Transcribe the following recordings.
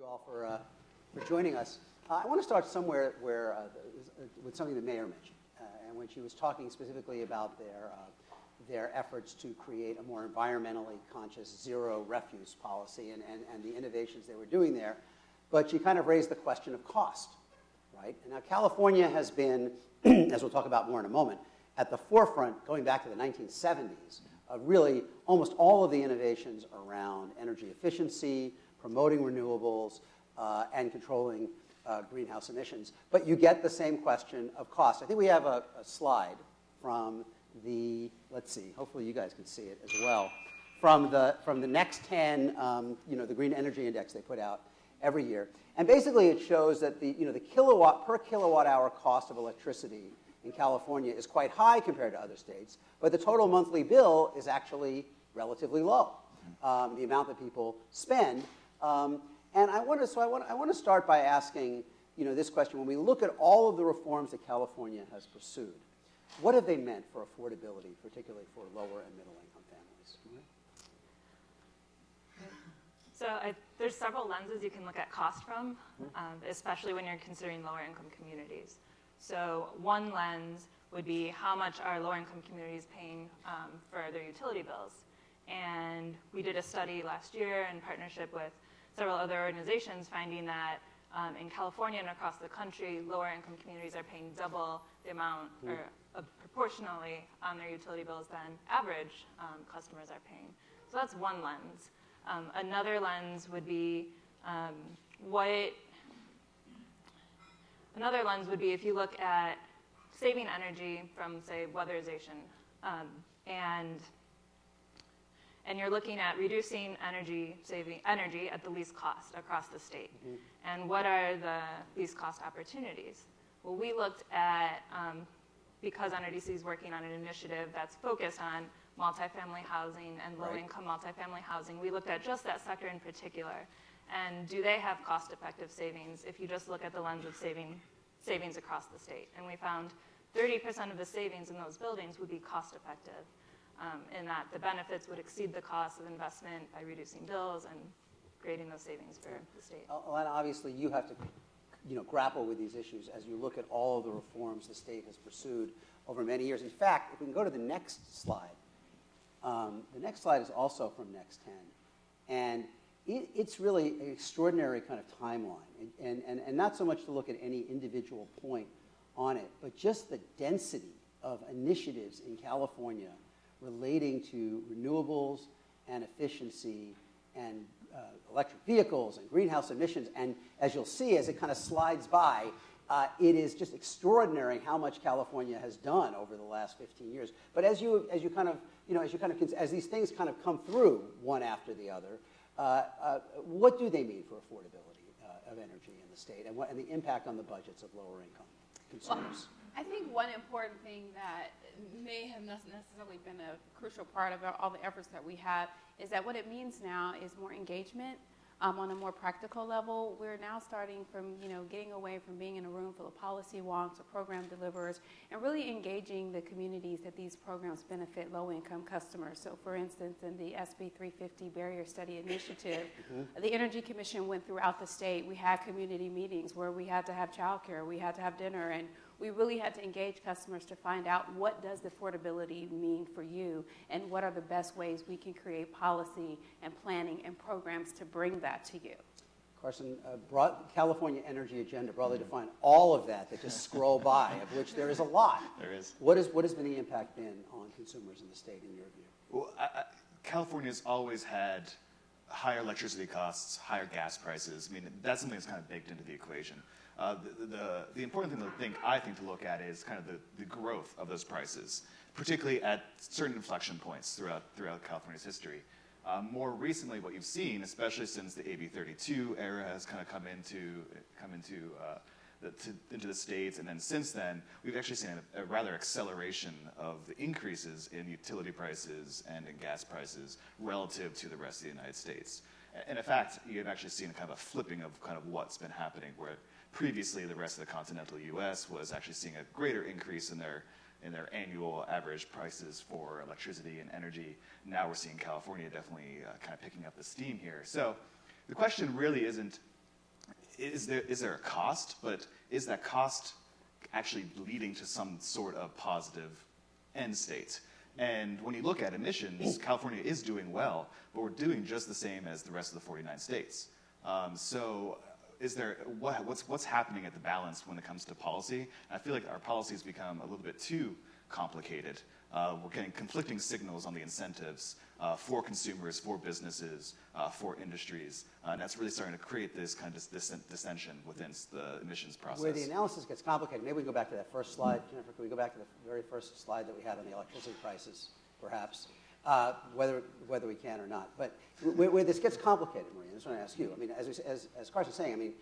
you all for joining us. I want to start somewhere with something that Mayor mentioned, and when she was talking specifically about their efforts to create a more environmentally conscious zero refuse policy and the innovations they were doing there. But she kind of raised the question of cost, right? And now California has been, as we'll talk about more in a moment, at the forefront, going back to the 1970s, of really almost all of the innovations around energy efficiency, promoting renewables, and controlling greenhouse emissions. But you get the same question of cost. I think we have a slide from the, let's see, hopefully you guys can see it as well, from the next 10, the Green Energy Index they put out every year. And basically it shows that the kilowatt per kilowatt hour cost of electricity in California is quite high compared to other states, but the total monthly bill is actually relatively low, the amount that people spend. And I want to start by asking this question. When we look at all of the reforms that California has pursued, what have they meant for affordability, particularly for lower and middle income families? So there's several lenses you can look at cost from, especially when you're considering lower income communities. So one lens would be how much are lower income communities paying for their utility bills. And we did a study last year in partnership with several other organizations finding that in California and across the country, lower income communities are paying double the amount or proportionally on their utility bills than average customers are paying. So that's one lens. Another lens would be if you look at saving energy from, say, weatherization, and you're looking at reducing energy at the least cost across the state. And what are the least cost opportunities? Well, we looked at, because NRDC is working on an initiative that's focused on multifamily housing and low-income multifamily housing, we looked at just that sector in particular. And do they have cost-effective savings if you just look at the lens of savings across the state? And we found 30% of the savings in those buildings would be cost-effective, in that the benefits would exceed the cost of investment by reducing bills and creating those savings for the state. Alana, obviously you have to grapple with these issues as you look at all of the reforms the state has pursued over many years. In fact, if we can go to the next slide. The next slide is also from Next 10. And it's really an extraordinary kind of timeline. And not so much to look at any individual point on it, but just the density of initiatives in California relating to renewables and efficiency and electric vehicles and greenhouse emissions. And as you'll see, as it kind of slides by, it is just extraordinary how much California has done over the last 15 years. But as these things kind of come through one after the other, what do they mean for affordability of energy in the state, and the impact on the budgets of lower income consumers? Well, I think one important thing that may have not necessarily been a crucial part of all the efforts that we have is that what it means now is more engagement on a more practical level. We're now starting from, getting away from being in a room full of policy wonks or program deliverers and really engaging the communities that these programs benefit low-income customers. So, for instance, in the SB 350 Barrier Study Initiative, the Energy Commission went throughout the state. We had community meetings where we had to have childcare, we had to have dinner, and we really had to engage customers to find out what does affordability mean for you and what are the best ways we can create policy and planning and programs to bring that to you. Carson, California Energy Agenda broadly defined all of that just scroll by, of which there is a lot. There is. What has been the impact been on consumers in the state, in your view? Well, California's always had higher electricity costs, higher gas prices. I mean, that's something that's kind of baked into the equation. The important thing I think to look at is kind of the growth of those prices, particularly at certain inflection points throughout California's history. More recently, what you've seen, especially since the AB 32 era has kind of come into the states, and then since then, we've actually seen a rather acceleration of the increases in utility prices and in gas prices relative to the rest of the United States. And in fact, you've actually seen kind of a flipping of kind of what's been happening, where previously the rest of the continental U.S. was actually seeing a greater increase in their annual average prices for electricity and energy. Now we're seeing California definitely kind of picking up the steam here. So the question really isn't is there a cost? But is that cost actually leading to some sort of positive end state? And when you look at emissions, California is doing well, but we're doing just the same as the rest of the 49 states. So is there, what's happening at the balance when it comes to policy? I feel like our policy has become a little bit too complicated. We're getting conflicting signals on the incentives for consumers, for businesses, for industries, and that's really starting to create this kind of dissension within the emissions process. Where the analysis gets complicated, maybe we can go back to that first slide. Jennifer, can we go back to the very first slide that we had on the electricity prices, perhaps, whether we can or not. But where this gets complicated, Maria, I just want to ask you. I mean, as Carson's saying, I mean,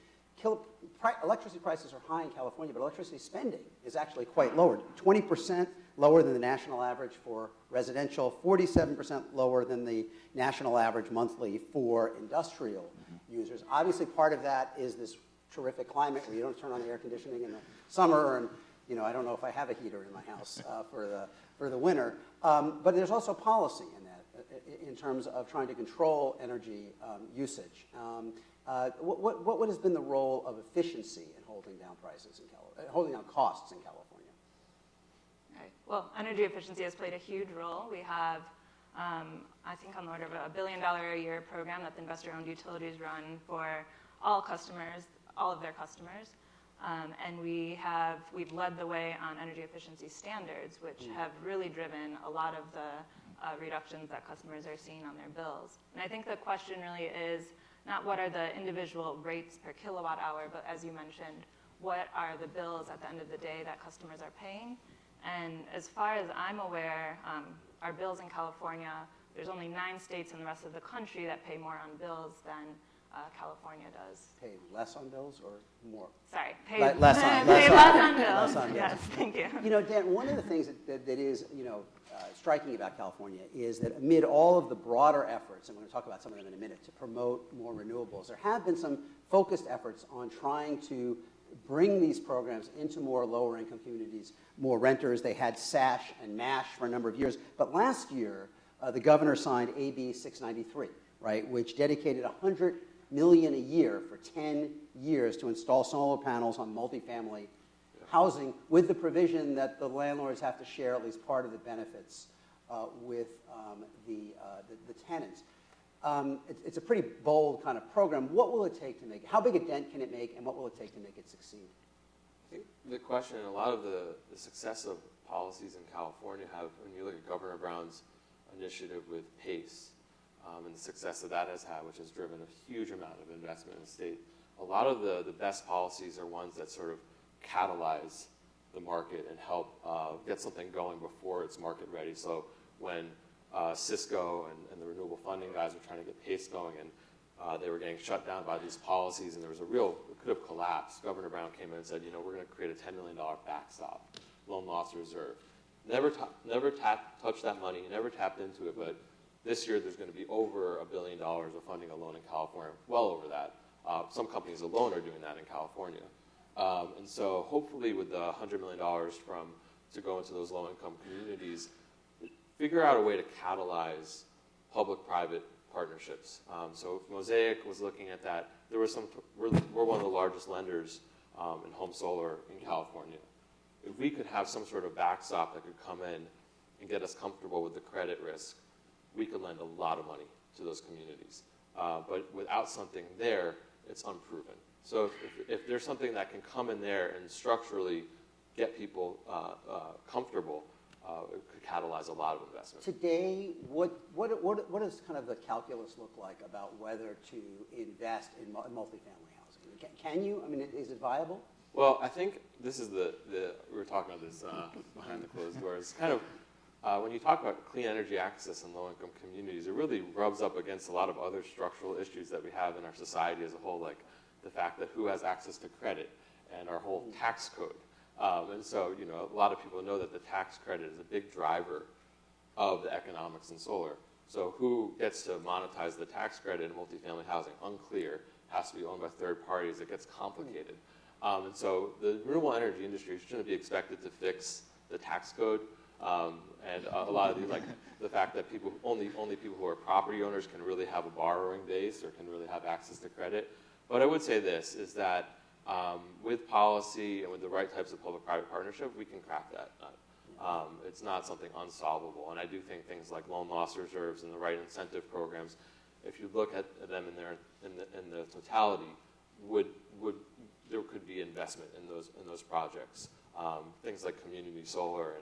electricity prices are high in California, but electricity spending is actually quite lower. 20% lower than the national average for residential, 47% lower than the national average monthly for industrial users. Obviously, part of that is this terrific climate where you don't turn on the air conditioning in the summer, and I don't know if I have a heater in my house for the winter. But there's also policy in that, in terms of trying to control energy usage. What has been the role of efficiency in holding down prices holding down costs in California? Right. Well, energy efficiency has played a huge role. We have, I think, on the order of $1 billion a year program that the investor-owned utilities run for all customers, all of their customers. And we've led the way on energy efficiency standards, which have really driven a lot of the reductions that customers are seeing on their bills. And I think the question really is not what are the individual rates per kilowatt hour, but as you mentioned, what are the bills at the end of the day that customers are paying? And as far as I'm aware, our bills in California, there's only 9 states in the rest of the country that pay more on bills than California does. Pay less on bills or more? Sorry, pay less on bills. Less on bills. Yes, thank you. Dan, one of the things that is striking about California is that amid all of the broader efforts, and we're going to talk about some of them in a minute, to promote more renewables, there have been some focused efforts on trying to bring these programs into more lower-income communities, more renters. They had SASH and MASH for a number of years. But last year, the governor signed AB 693, right, which dedicated $100 million a year for 10 years to install solar panels on multifamily housing, with the provision that the landlords have to share at least part of the benefits with the tenants. It's a pretty bold kind of program. What will it take to make it? How big a dent can it make, and what will it take to make it succeed? I think the question, and a lot of the success of policies in California have, when you look at Governor Brown's initiative with PACE, and the success that has had, which has driven a huge amount of investment in the state, a lot of the best policies are ones that sort of catalyze the market and help get something going before it's market ready. So when Cisco and the renewable funding guys were trying to get PACE going, and they were getting shut down by these policies, and there was it could have collapsed. Governor Brown came in and said, we're going to create a $10 million backstop, loan loss reserve. Never touched that money, never tapped into it, but this year there's going to be over $1 billion of funding alone in California, well over that. Some companies alone are doing that in California. And so hopefully with the $100 million to go into those low-income communities, figure out a way to catalyze public-private partnerships. So if Mosaic was looking at that, we're one of the largest lenders in home solar in California. If we could have some sort of backstop that could come in and get us comfortable with the credit risk, we could lend a lot of money to those communities. But without something there, it's unproven. So if there's something that can come in there and structurally get people comfortable, it could catalyze a lot of investment. Today, what does kind of the calculus look like about whether to invest in multifamily housing? Can you? I mean, is it viable? Well, I think this is we were talking about this behind the closed doors. Kind of when you talk about clean energy access in low-income communities, it really rubs up against a lot of other structural issues that we have in our society as a whole, like the fact that who has access to credit and our whole tax code. And so, a lot of people know that the tax credit is a big driver of the economics in solar. So who gets to monetize the tax credit in multifamily housing? Unclear. Has to be owned by third parties. It gets complicated. And so the renewable energy industry shouldn't be expected to fix the tax code. And a lot of these, like the fact that only people who are property owners can really have a borrowing base or can really have access to credit. But I would say this, is that with policy and with the right types of public-private partnership, we can crack that nut. It's not something unsolvable. And I do think things like loan loss reserves and the right incentive programs, if you look at them in the totality, there could be investment in those projects. Things like community solar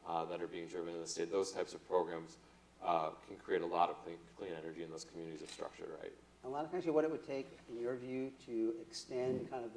and that are being driven in the state, those types of programs can create a lot of clean energy in those communities if structured right. Alana, can I ask you what it would take, in your view, to extend kind of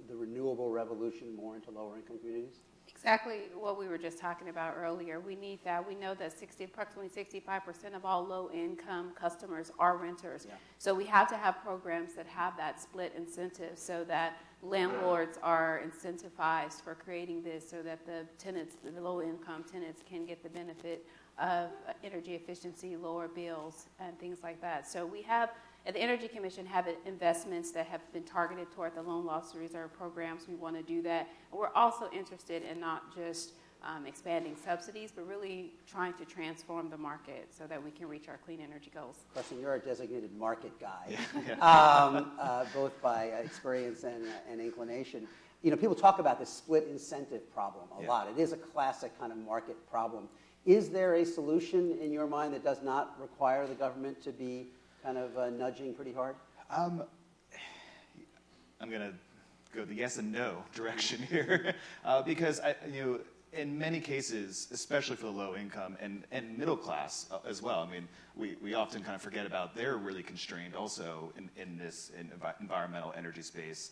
the renewable revolution more into lower-income communities? Exactly what we were just talking about earlier. We need that. We know that approximately 65% of all low-income customers are renters. Yeah. So we have to have programs that have that split incentive so that landlords are incentivized for creating this so that the tenants, the low-income tenants, can get the benefit of energy efficiency, lower bills, and things like that. So we have, at the Energy Commission, have investments that have been targeted toward the loan loss reserve programs. We want to do that. And we're also interested in not just expanding subsidies, but really trying to transform the market so that we can reach our clean energy goals. Carson, you're a designated market guy, both by experience and inclination. You know, people talk about this split incentive problem a lot. It is a classic kind of market problem. Is there a solution in your mind that does not require the government to be kind of nudging pretty hard? I'm going to go the yes and no direction here because in many cases, especially for the low income and middle class as well, I mean, we often kind of forget about they're really constrained also in this environmental energy space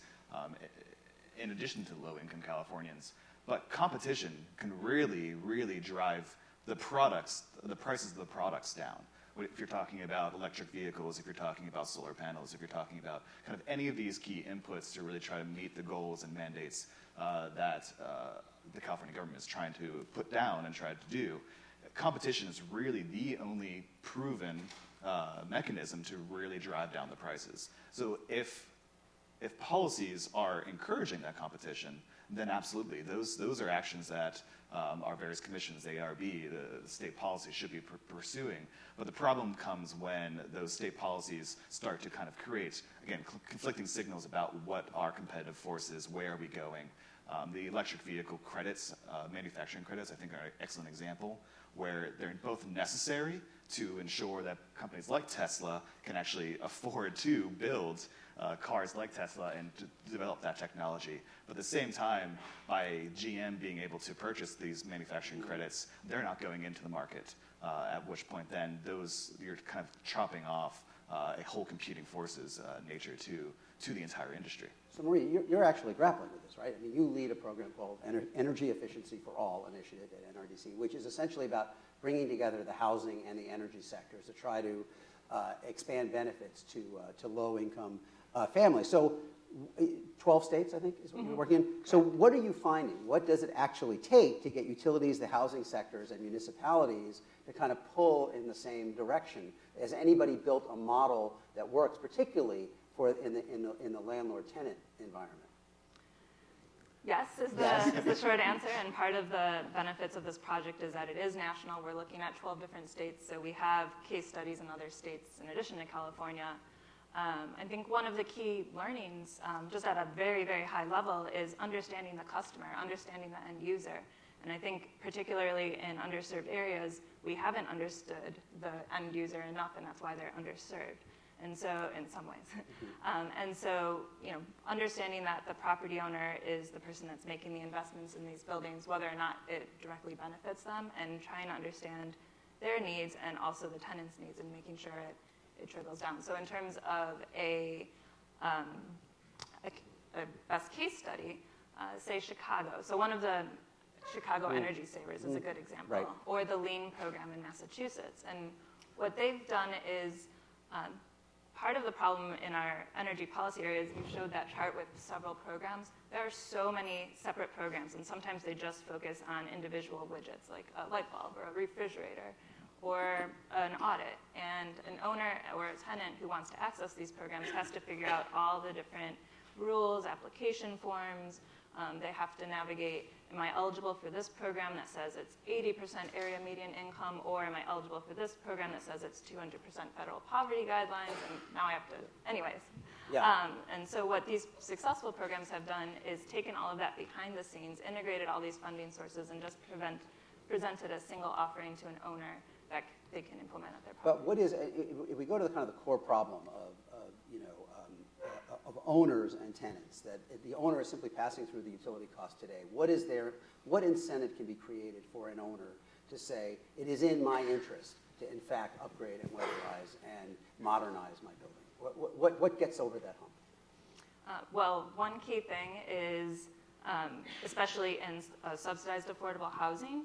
in addition to low income Californians. But competition can really, really drive the prices of the products down. If you're talking about electric vehicles, if you're talking about solar panels, if you're talking about kind of any of these key inputs to really try to meet the goals and mandates that the California government is trying to put down and try to do, competition is really the only proven mechanism to really drive down the prices. So if policies are encouraging that competition, then absolutely, those are actions that our various commissions, the ARB, the state policies should be pursuing. But the problem comes when those state policies start to kind of create, again, conflicting signals about what our competitive force is, where are we going. The electric vehicle credits, manufacturing credits, I think are an excellent example, where they're both necessary to ensure that companies like Tesla can actually afford to build cars like Tesla and to develop that technology. But at the same time, by GM being able to purchase these manufacturing credits, they're not going into the market, at which point then you're kind of chopping off a whole competing forces nature to the entire industry. So Marie, you're actually grappling with this, right? I mean, you lead a program called Energy Efficiency for All initiative at NRDC, which is essentially about bringing together the housing and the energy sectors to try to expand benefits to low-income families. So 12 states, I think, is what you're working in. So what are you finding? What does it actually take to get utilities, the housing sectors, and municipalities to kind of pull in the same direction? Has anybody built a model that works, particularly for in the landlord-tenant environment? Yes is the short answer, and part of the benefits of this project is that it is national. We're looking at 12 different states, so we have case studies in other states in addition to California. I think one of the key learnings, just at a very, very high level, is understanding the customer, understanding the end user. And I think particularly in underserved areas, we haven't understood the end user enough, and that's why they're underserved. And so, in some ways. And so, understanding that the property owner is the person that's making the investments in these buildings, whether or not it directly benefits them, and trying to understand their needs and also the tenant's needs and making sure it trickles down. So in terms of a best case study, say Chicago. So one of the Chicago Energy Savers is a good example, right. Or the LEAN program in Massachusetts. And what they've done is, part of the problem in our energy policy area is you showed that chart with several programs. There are so many separate programs, and sometimes they just focus on individual widgets, like a light bulb or a refrigerator or an audit. And an owner or a tenant who wants to access these programs has to figure out all the different rules, application forms. They have to navigate, am I eligible for this program that says it's 80% area median income, or am I eligible for this program that says it's 200% federal poverty guidelines? And now I have to, anyways. Yeah. And so what these successful programs have done is taken all of that behind the scenes, integrated all these funding sources, and just presented a single offering to an owner that they can implement at their property. But what is, if we go to the kind of the core problem of owners and tenants, that the owner is simply passing through the utility cost today, what incentive can be created for an owner to say, it is in my interest to, in fact, upgrade and weatherize and modernize my building? What gets over that hump? Well, one key thing is, especially in subsidized affordable housing,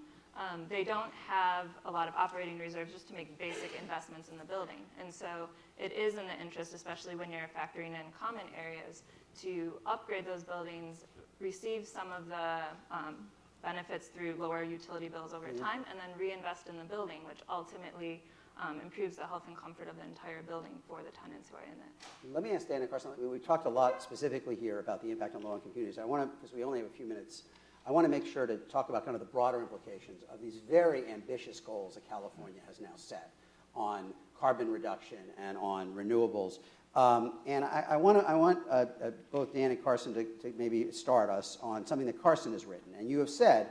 they don't have a lot of operating reserves just to make basic investments in the building. And so it is in the interest, especially when you're factoring in common areas, to upgrade those buildings, receive some of the benefits through lower utility bills over time, and then reinvest in the building, which ultimately improves the health and comfort of the entire building for the tenants who are in it. Let me ask Dan and Carson, we talked a lot specifically here about the impact on low-income communities. I want to, because we only have a few minutes, I want to make sure to talk about kind of the broader implications of these very ambitious goals that California has now set on carbon reduction and on renewables. And I want both Dan and Carson to maybe start us on something that Carson has written. And you have said,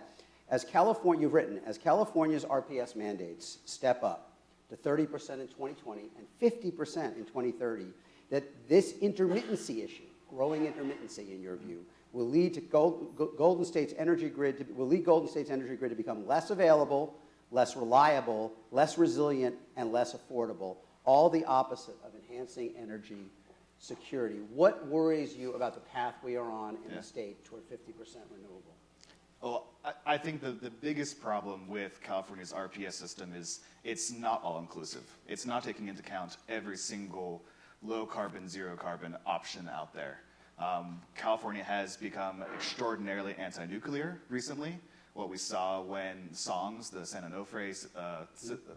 as California's RPS mandates step up to 30% in 2020 and 50% in 2030, that this intermittency issue, growing intermittency in your view, will lead to Golden State's energy grid to become less available, less reliable, less resilient, and less affordable. All the opposite of enhancing energy security. What worries you about the path we are on in the state toward 50% renewable? Well, I think the biggest problem with California's RPS system is it's not all-inclusive. It's not taking into account every single low-carbon, zero-carbon option out there. California has become extraordinarily anti-nuclear recently. What we saw when SONGS, the San Onofre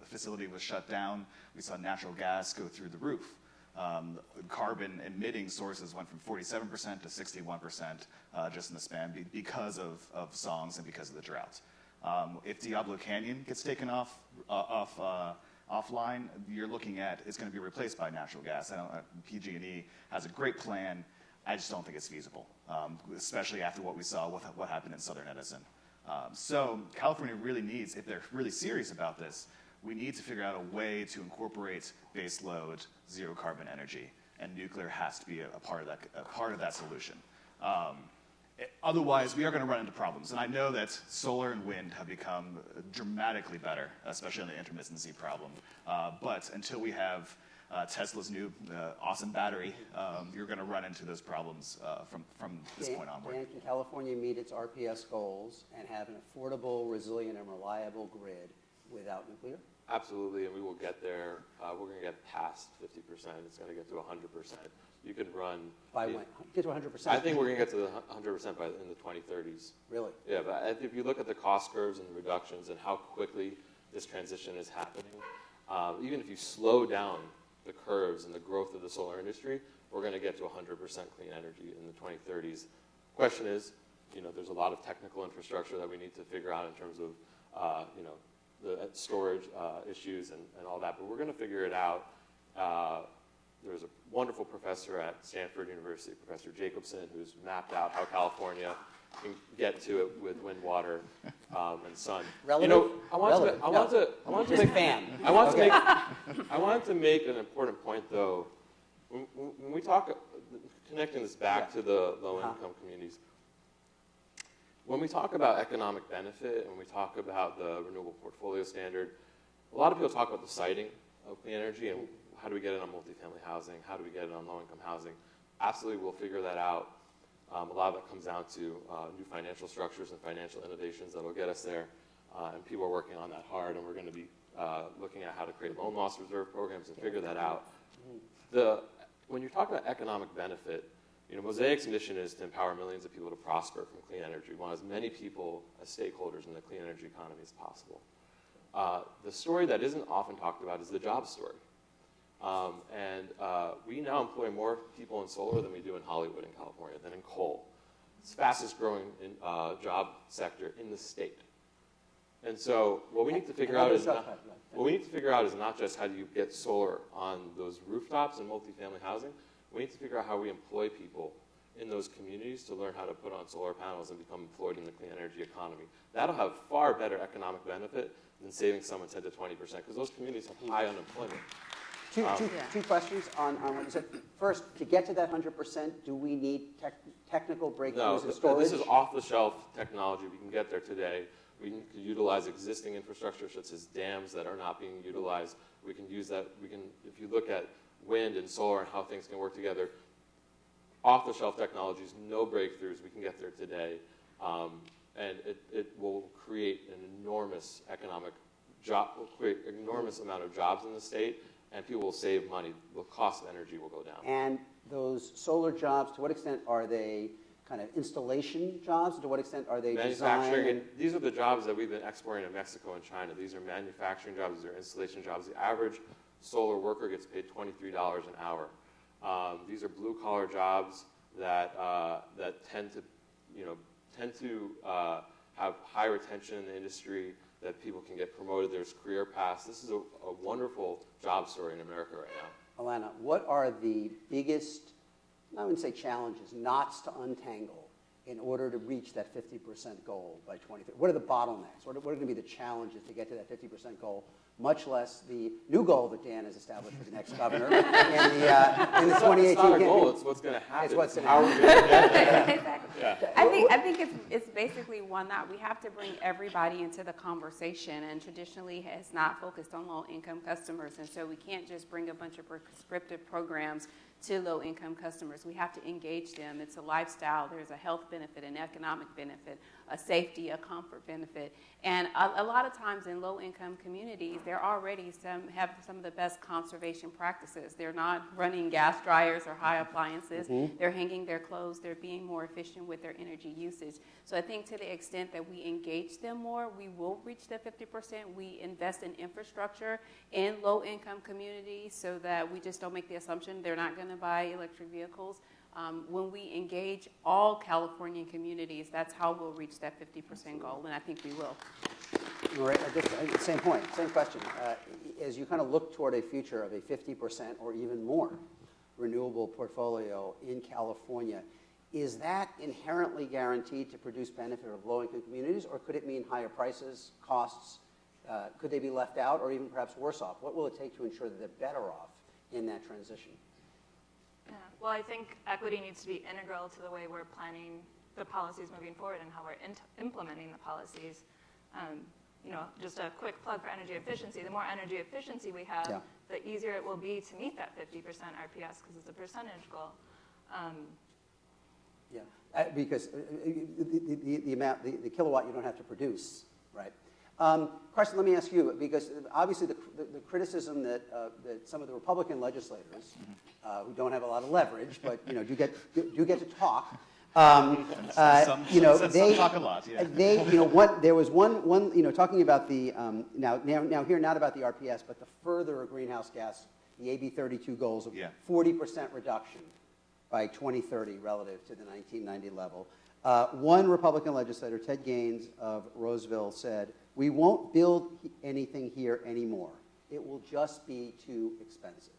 facility, was shut down, we saw natural gas go through the roof. Carbon emitting sources went from 47% to 61% just in the span because of SONGS and because of the drought. If Diablo Canyon gets taken offline, you're looking at it's going to be replaced by natural gas. PG&E has a great plan. I just don't think it's feasible, especially after what we saw with what happened in Southern Edison. So California really needs, if they're really serious about this, we need to figure out a way to incorporate base load, zero carbon energy, and nuclear has to be a part of that solution. Otherwise, we are going to run into problems. And I know that solar and wind have become dramatically better, especially on the intermittency problem. But until we have Tesla's new awesome battery, you're going to run into those problems from this point onward. Dan, can California meet its RPS goals and have an affordable, resilient, and reliable grid without nuclear? Absolutely, and we will get there. We're going to get past 50%. It's going to get to 100%. You can run... By when? Get to 100%? I think we're going to get to the 100% in the 2030s. Really? Yeah, but if you look at the cost curves and reductions and how quickly this transition is happening, even if you slow down the curves and the growth of the solar industry, we're going to get to 100% clean energy in the 2030s. Question is, there's a lot of technical infrastructure that we need to figure out in terms of, the storage issues and all that, but we're going to figure it out. There's a wonderful professor at Stanford University, Professor Jacobson, who's mapped out how California can get to it with wind, water, and sun. Relative? I wanted to make an important point, though. When we talk, connecting this back to the low-income communities, when we talk about economic benefit and we talk about the renewable portfolio standard, a lot of people talk about the siting of clean energy and how do we get it on multifamily housing, how do we get it on low-income housing. Absolutely, we'll figure that out. A lot of it comes down to new financial structures and financial innovations that will get us there, and people are working on that hard, and we're going to be looking at how to create loan loss reserve programs and figure that out. When you're talking about economic benefit, Mosaic's mission is to empower millions of people to prosper from clean energy. We want as many people as stakeholders in the clean energy economy as possible. The story that isn't often talked about is the job story. We now employ more people in solar than we do in Hollywood in California, than in coal. It's the fastest growing job sector in the state. And so what we need to figure out is not just how do you get solar on those rooftops and multifamily housing, We need to figure out how we employ people in those communities to learn how to put on solar panels and become employed in the clean energy economy. That'll have far better economic benefit than saving someone 10 to 20%, because those communities have high unemployment. Two questions on what you said. First, to get to that 100%, do we need technical breakthroughs in storage? This is off-the-shelf technology. We can get there today. We can utilize existing infrastructure such as dams that are not being utilized. We can use that. If you look at wind and solar and how things can work together, off-the-shelf technologies, no breakthroughs. We can get there today, and it will create an enormous enormous amount of jobs in the state, and people will save money. The cost of energy will go down. And those solar jobs, to what extent are they kind of installation jobs? To what extent are they manufacturing? And these are the jobs that we've been exporting to Mexico and China. These are manufacturing jobs. These are installation jobs. The average solar worker gets paid $23 an hour. These are blue-collar jobs that tend to have high retention in the industry, that people can get promoted. There's career paths. This is a wonderful job story in America right now. Alana, what are the biggest, I wouldn't say challenges, knots to untangle in order to reach that 50% goal by 2030? What are the bottlenecks? What are going to be the challenges to get to that 50% goal, much less the new goal that Dan has established for the next governor in the 2018 It's not a goal, campaign? it's what's going to happen. It's what's how we're going to get there. Exactly. Yeah. I think it's basically one that we have to bring everybody into the conversation, and traditionally has not focused on low-income customers, and so we can't just bring a bunch of prescriptive programs to low-income customers. We have to engage them. It's a lifestyle. There's a health benefit, an economic benefit, a safety, a comfort benefit. And a lot of times in low-income communities, there already have some of the best conservation practices. They're not running gas dryers or high appliances. They're hanging their clothes. They're being more efficient with their energy usage. So I think to the extent that we engage them more, we will reach the 50%. We invest in infrastructure in low-income communities so that we just don't make the assumption they're not going to buy electric vehicles. When we engage all Californian communities, that's how we'll reach that 50% goal, and I think we will. Right, same point, same question. As you kind of look toward a future of a 50% or even more renewable portfolio in California, is that inherently guaranteed to produce benefit of low-income communities, or could it mean higher prices, costs? Could they be left out, or even perhaps worse off? What will it take to ensure that they're better off in that transition? Yeah. Well, I think equity needs to be integral to the way we're planning the policies moving forward and how we're implementing the policies. Just a quick plug for energy efficiency. The more energy efficiency we have, the easier it will be to meet that 50% RPS because it's a percentage goal. Because the amount, the kilowatt you don't have to produce, right? Carson, let me ask you, because obviously the criticism that some of the Republican legislators, who don't have a lot of leverage, but do get to talk. Some talk a lot. Yeah. There was one talking about the now here not about the RPS, but the further greenhouse gas, the AB 32 goals of 40% reduction by 2030 relative to the 1990 level. One Republican legislator, Ted Gaines of Roseville, said, "We won't build anything here anymore. It will just be too expensive."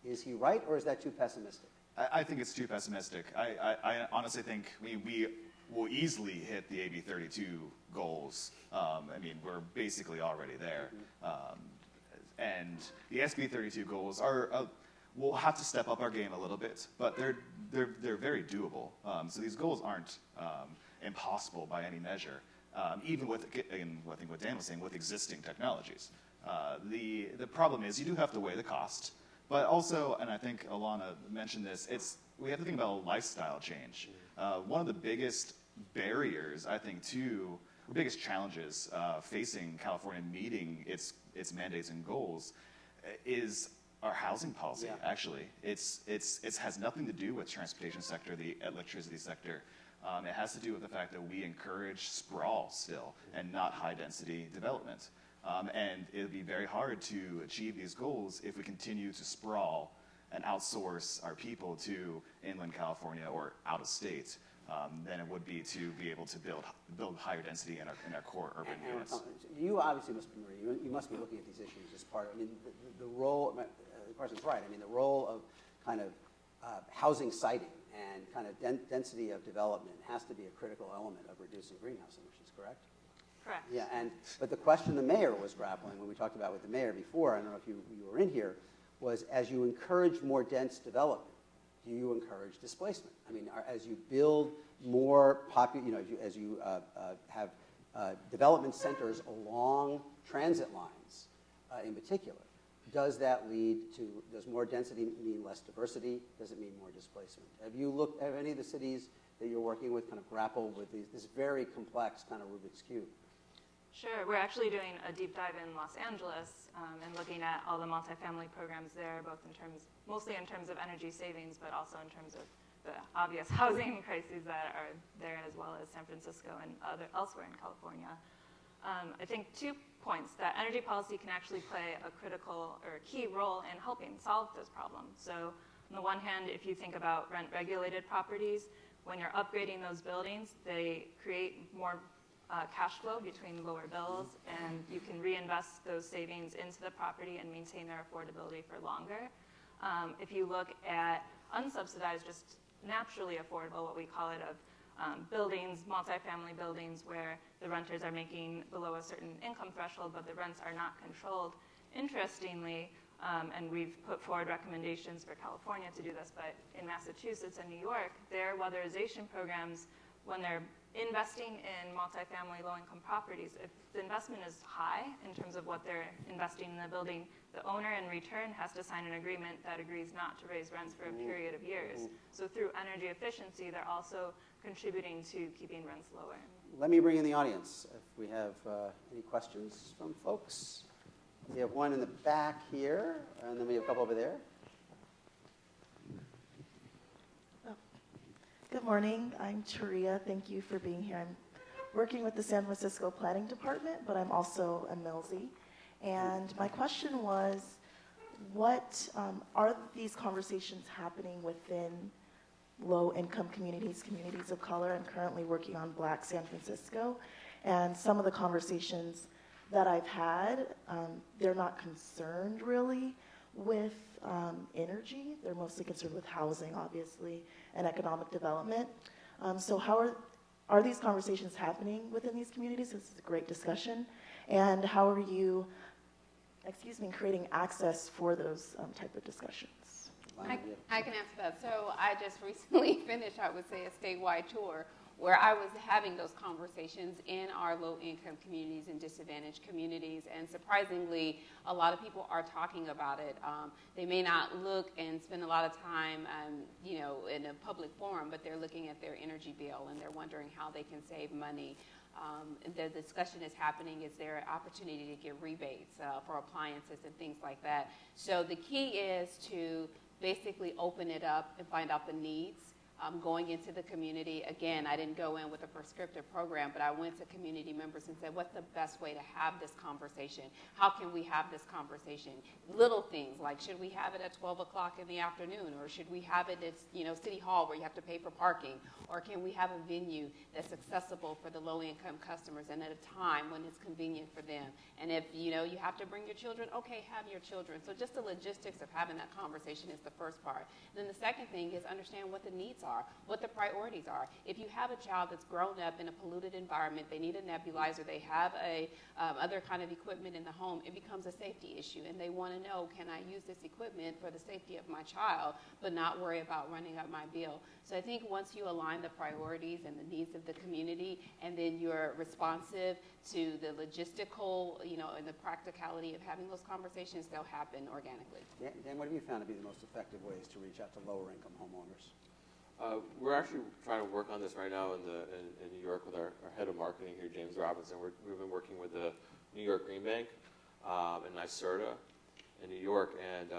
Is he right, or is that too pessimistic? I think it's too pessimistic. I honestly think we will easily hit the AB 32 goals. We're basically already there. And the SB 32 goals are, we'll have to step up our game a little bit, but they're very doable. So these goals aren't impossible by any measure, even with, again, I think what Dan was saying, with existing technologies. The problem is you do have to weigh the cost. But also, and I think Alana mentioned this, we have to think about a lifestyle change. One of the biggest barriers, I think, or biggest challenges facing California meeting its mandates and goals is our housing policy, actually. It has nothing to do with transportation sector, the electricity sector. It has to do with the fact that we encourage sprawl still and not high-density development. And it would be very hard to achieve these goals if we continue to sprawl and outsource our people to inland California or out of state than it would be to be able to build higher density in our core urban units. You obviously must be looking at these issues as part of, the role, Carson's right, the role of kind of housing siting and kind of density of development has to be a critical element of reducing greenhouse emissions, correct? Correct. Yeah, but the question the mayor was grappling when we talked about with the mayor before, I don't know if you were in here, was as you encourage more dense development, do you encourage displacement? I mean, as you build more as you have development centers along transit lines in particular, does more density mean less diversity? Does it mean more displacement? Have any of the cities that you're working with kind of grappled with this very complex kind of Rubik's Cube? Sure. We're actually doing a deep dive in Los Angeles and looking at all the multifamily programs there, mostly in terms of energy savings, but also in terms of the obvious housing crises that are there, as well as San Francisco and elsewhere in California. I think 2 points, that energy policy can actually play a critical or key role in helping solve those problems. So on the one hand, if you think about rent-regulated properties, when you're upgrading those buildings, they create more cash flow between lower bills, and you can reinvest those savings into the property and maintain their affordability for longer. If you look at unsubsidized, just naturally affordable, what we call it, of buildings, multifamily buildings, where the renters are making below a certain income threshold, but the rents are not controlled. Interestingly, and we've put forward recommendations for California to do this, but in Massachusetts and New York, their weatherization programs, when they're investing in multifamily low-income properties, if the investment is high in terms of what they're investing in the building, the owner in return has to sign an agreement that agrees not to raise rents for a period of years. So through energy efficiency, they're also contributing to keeping rents lower. Let me bring in the audience if we have any questions from folks. We have one in the back here, and then we have a couple over there. Good morning. I'm Taria. Thank you for being here. I'm working with the San Francisco Planning Department, but I'm also a Millsy. And my question was, what are these conversations happening within low-income communities, communities of color? I'm currently working on Black San Francisco, and some of the conversations that I've had, they're not concerned really with energy. They're mostly concerned with housing, obviously, and economic development. So how are these conversations happening within these communities? This is a great discussion. And how are you, creating access for those type of discussions? I can answer that. So I just recently finished, I would say, a statewide tour where I was having those conversations in our low-income communities and disadvantaged communities, and surprisingly, a lot of people are talking about it. They may not look and spend a lot of time, in a public forum, but they're looking at their energy bill and they're wondering how they can save money. The discussion is happening, is there an opportunity to get rebates for appliances and things like that. So the key is to basically open it up and find out the needs. Going into the community, again, I didn't go in with a prescriptive program, but I went to community members and said, what's the best way to have this conversation? How can we have this conversation? Little things like, should we have it at 12 o'clock in the afternoon? Or should we have it at City Hall where you have to pay for parking? Or can we have a venue that's accessible for the low-income customers and at a time when it's convenient for them? And if you have to bring your children, okay, have your children. So just the logistics of having that conversation is the first part. And then the second thing is understand what the needs are, what the priorities are. If you have a child that's grown up in a polluted environment, they need a nebulizer, they have other kind of equipment in the home, it becomes a safety issue. And they want to know, can I use this equipment for the safety of my child, but not worry about running up my bill? So I think once you align the priorities and the needs of the community, and then you're responsive to the logistical, and the practicality of having those conversations, they'll happen organically. Dan, what have you found to be the most effective ways to reach out to lower income homeowners? We're actually trying to work on this right now in New York with our head of marketing here, James Robinson. We've been working with the New York Green Bank and NYSERDA in New York, and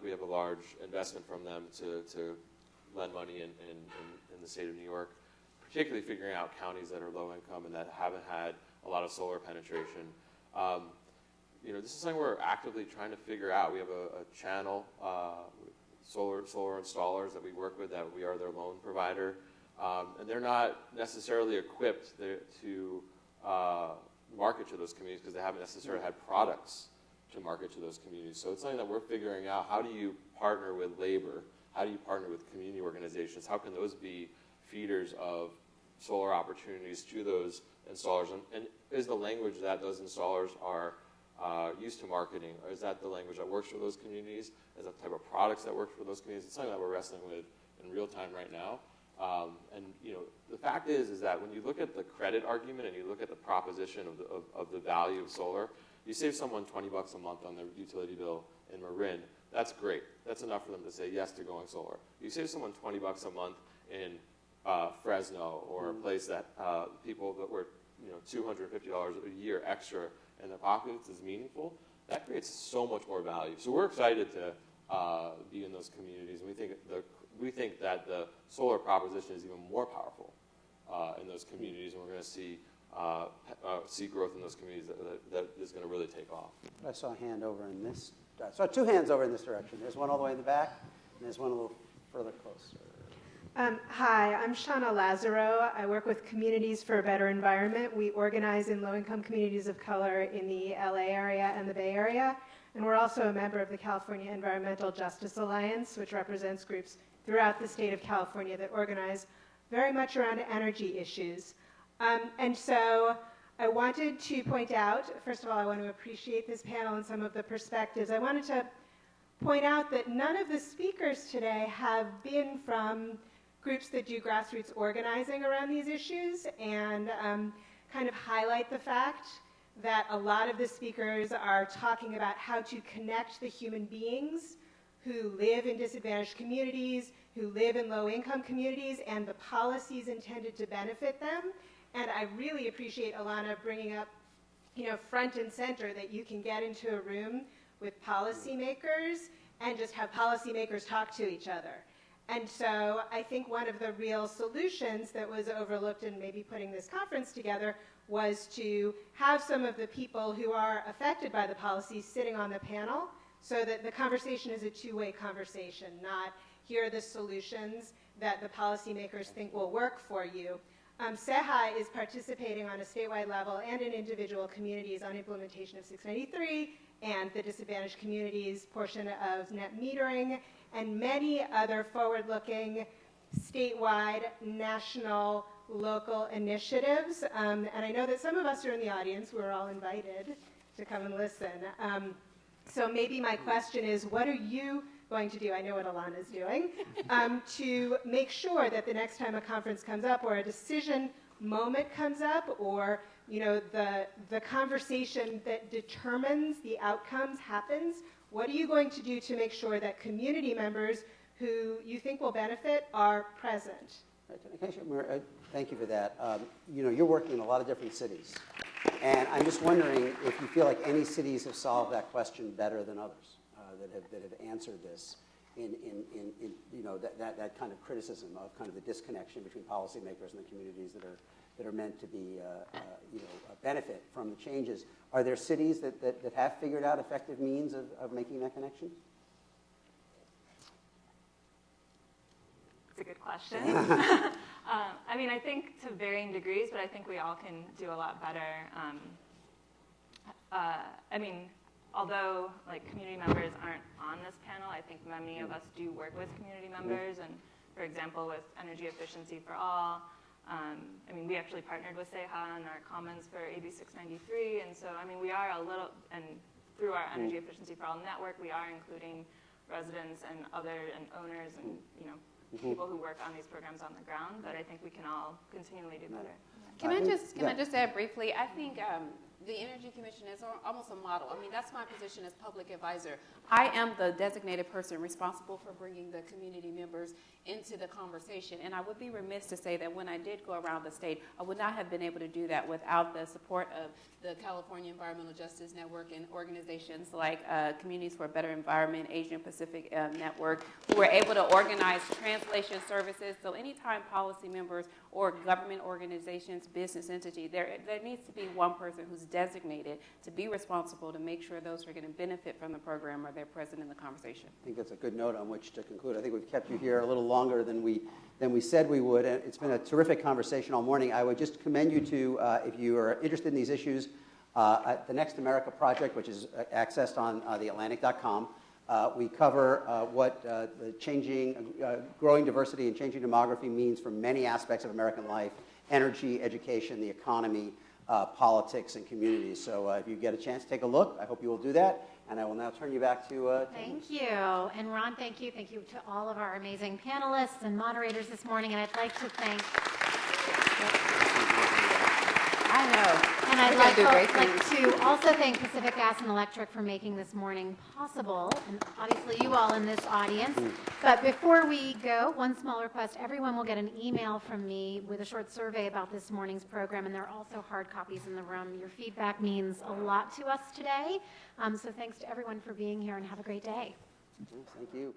we have a large investment from them to lend money in the state of New York, particularly figuring out counties that are low income and that haven't had a lot of solar penetration. This is something we're actively trying to figure out. We have a channel, solar installers that we work with, that we are their loan provider, and they're not necessarily equipped to market to those communities because they haven't necessarily had products to market to those communities. So it's something that we're figuring out. How do you partner with labor? How How do you partner with community organizations? How can those be feeders of solar opportunities to those installers? And is the language that those installers are used to marketing, or is that the language that works for those communities? Is that the type of products that work for those communities? It's something that we're wrestling with in real time right now. And the fact is that when you look at the credit argument and you look at the proposition of the value of solar, you save someone $20 a month on their utility bill in Marin. That's great. That's enough for them to say yes to going solar. You save someone $20 a month in Fresno, or a place that people that were $250 a year extra in their pockets is meaningful. That creates so much more value. So we're excited to be in those communities, and we think that the solar proposition is even more powerful in those communities, and we're going to see growth in those communities that is going to really take off. I saw a hand over in this. I saw two hands over in this direction. There's one all the way in the back, and there's one a little further closer. Hi, I'm Shauna Lazaro. I work with Communities for a Better Environment. We organize in low-income communities of color in the LA area and the Bay Area. And we're also a member of the California Environmental Justice Alliance, which represents groups throughout the state of California that organize very much around energy issues. And so I wanted to point out, first of all, I want to appreciate this panel and some of the perspectives. I wanted to point out that none of the speakers today have been from groups that do grassroots organizing around these issues, and kind of highlight the fact that a lot of the speakers are talking about how to connect the human beings who live in disadvantaged communities, who live in low-income communities, and the policies intended to benefit them. And I really appreciate Alana bringing up, front and center, that you can get into a room with policymakers and just have policymakers talk to each other. And so I think one of the real solutions that was overlooked in maybe putting this conference together was to have some of the people who are affected by the policies sitting on the panel, so that the conversation is a two-way conversation, not here are the solutions that the policymakers think will work for you. SEHA is participating on a statewide level and in individual communities on implementation of 693 and the disadvantaged communities portion of net metering, and many other forward-looking statewide, national, local initiatives. And I know that some of us are in the audience. We're all invited to come and listen. So maybe my question is, what are you going to do? I know what Alana's doing, to make sure that the next time a conference comes up or a decision moment comes up, or the conversation that determines the outcomes happens. What are you going to do to make sure that community members who you think will benefit are present? Thank you for that. You're working in a lot of different cities, and I'm just wondering if you feel like any cities have solved that question better than others that have answered this in that kind of criticism of kind of the disconnection between policymakers and the communities that are meant to be benefit from the changes. Are there cities that have figured out effective means of making that connection? It's a good question. I think to varying degrees, but I think we all can do a lot better. Although community members aren't on this panel, I think many of us do work with community members, and for example, with Energy Efficiency for All, we actually partnered with SEHA on our comments for AB 693, and so we are a little, and through our Energy Efficiency for All network, we are including residents and owners and people who work on these programs on the ground, but I think we can all continually do better. Can I just add briefly? I think the Energy Commission is almost a model. That's my position as public advisor. I am the designated person responsible for bringing the community members into the conversation, and I would be remiss to say that when I did go around the state, I would not have been able to do that without the support of the California Environmental Justice Network and organizations like Communities for a Better Environment, Asian Pacific Network, who were able to organize translation services. So anytime policy members or government organizations, business entity, there needs to be one person who's designated to be responsible to make sure those who are going to benefit from the program are there present in the conversation. I think that's a good note on which to conclude. I think we've kept you here a little longer than we said we would. And it's been a terrific conversation all morning. I would just commend you to, if you are interested in these issues, at the Next America Project, which is accessed on theatlantic.com. We cover what the growing diversity and changing demography means for many aspects of American life: energy, education, the economy, politics, and communities. So if you get a chance, take a look. I hope you will do that. And I will now turn you back to Thank you. And Ron, thank you. Thank you to all of our amazing panelists and moderators this morning. And I'd like to thank... I know. And I'd We're gonna do great like to also thank Pacific Gas and Electric for making this morning possible, and obviously you all in this audience. But before we go, one small request: everyone will get an email from me with a short survey about this morning's program, and there are also hard copies in the room. Your feedback means a lot to us today. So thanks to everyone for being here, and have a great day. Thank you.